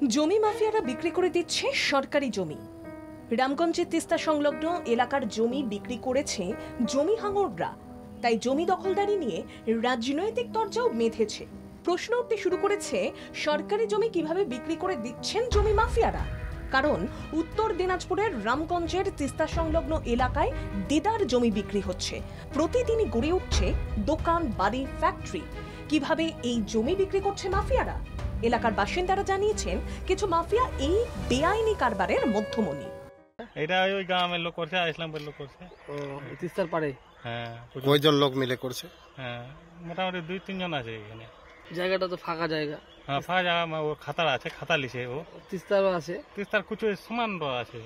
জমি মাফিয়ারা বিক্রি করে দিচ্ছে সরকারি জমি। রামগঞ্জের তিস্তা সংলগ্ন এলাকার জমি বিক্রি করেছে জমি হাঙররা। তাই জমি দখলদারি নিয়ে রাজনৈতিক তরজাও মেধেছে। প্রশ্ন উঠতে শুরু করেছে, সরকারি জমি কিভাবে বিক্রি করে দিচ্ছেন জমি মাফিয়ারা। কারণ উত্তর দিনাজপুরের রামগঞ্জের তিস্তা সংলগ্ন এলাকায় দেদার জমি বিক্রি হচ্ছে। প্রতিদিনই গড়ে উঠছে দোকান, বাড়ি, ফ্যাক্টরি। কিভাবে এই জমি বিক্রি করছে মাফিয়ারা? এলাকার বাসিন্দারা জানিয়েছেন, কিছু মাফিয়া এই বেআইনি কারবারের মধ্যমণি। এটা ওই গ্রামের লোক করছে, ইসলামপুরের লোক করছে। ও তিস্তার পাড়ে? হ্যাঁ। কয়জন লোক মিলে করছে? হ্যাঁ, মোটামুটি 2-3 জন আছে এখানে। জায়গাটা তো ফাঁকা জায়গা। হ্যাঁ, ফাঁকা জায়গা। ও খাতার আছে, খাতা লিছে। ও তিস্তারও আছে? তিস্তার কিছু সমান আছে।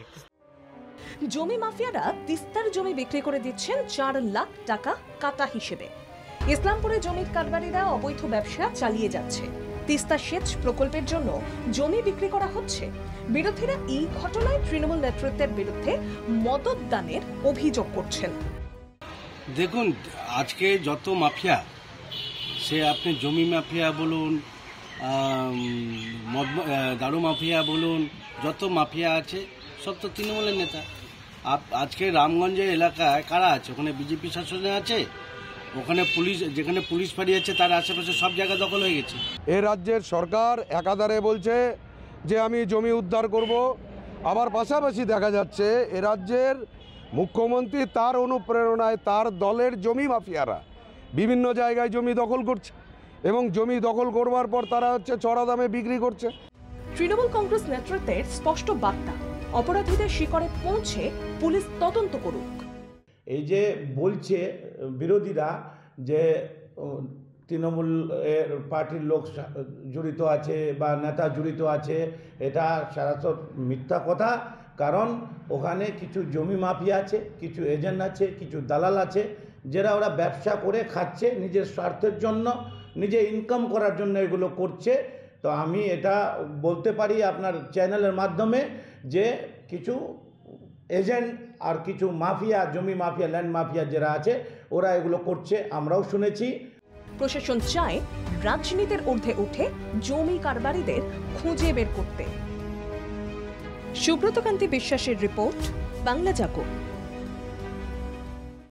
জমি মাফিয়ারা তিস্তার জমি বিক্রি করে দিচ্ছেন 4 লাখ টাকা কাটা হিসেবে। ইসলামপুরে জমির কারবারিরা অবৈধ ব্যবসা চালিয়ে যাচ্ছে। তিস্তা সেচ প্রকল্পের জন্য জমি বিক্রি করা হচ্ছে। বিরোধীরা এই ঘটনায় তৃণমূল নেতৃত্বের বিরুদ্ধে মদতদানের অভিযোগ করছেন। দেখুন, আজকে যত মাফিয়া, সে আপনি জমি মাফিয়া বলুন, দারু মাফিয়া বলুন, যত মাফিয়া আছে সব তো তৃণমূলের নেতা। আজকে রামগঞ্জের এলাকায় কারা আছে? ওখানে বিজেপি শাসনে আছে, ওখানে পুলিশ, যেখানে পুলিশ ফাঁড়ি আছে তার আশেপাশে সব জায়গা দখল হয়ে গেছে। এ রাজ্যের সরকার একাধারে বলছে যে আমি জমি উদ্ধার করব, আবার পাশাপাশি দেখা যাচ্ছে এ রাজ্যের মুখ্যমন্ত্রী তার অনুপ্রেরণায় তার দলের জমি মাফিয়ারা বিভিন্ন জায়গায় জমি দখল করছে এবং জমি দখল করবার পর তারা চড়া দামে বিক্রি করছে। তৃণমূল কংগ্রেস নেতৃত্বের স্পষ্ট বার্তা, অপরাধীদের শিকড়ে পৌঁছে পুলিশ তদন্ত করুক। এই যে বলছে বিরোধীরা যে তৃণমূল পার্টির লোক জড়িত আছে বা নেতা জড়িত আছে, এটা সরাসরি মিথ্যা কথা। কারণ ওখানে কিছু জমি মাফিয়া আছে, কিছু এজেন্ট আছে, কিছু দালাল আছে, যারা ওরা ব্যবসা করে খাচ্ছে নিজের স্বার্থের জন্য, নিজে ইনকাম করার জন্য এগুলো করছে। তো আমি এটা বলতে পারি আপনার চ্যানেলের মাধ্যমে যে কিছু এজেন্ট আর কিছু মাফিয়া, জমি মাফিয়া, ল্যান্ড মাফিয়া যারা আছে ওরা এগুলো করছে, আমরাও শুনেছি। প্রশাসন চায় রাজনীতির ঊর্ধ্বে উঠে জমি কারবারিদের খুঁজে বের করতে। সুব্রত কান্তি বিশ্বাসের রিপোর্ট, বাংলা জাগো।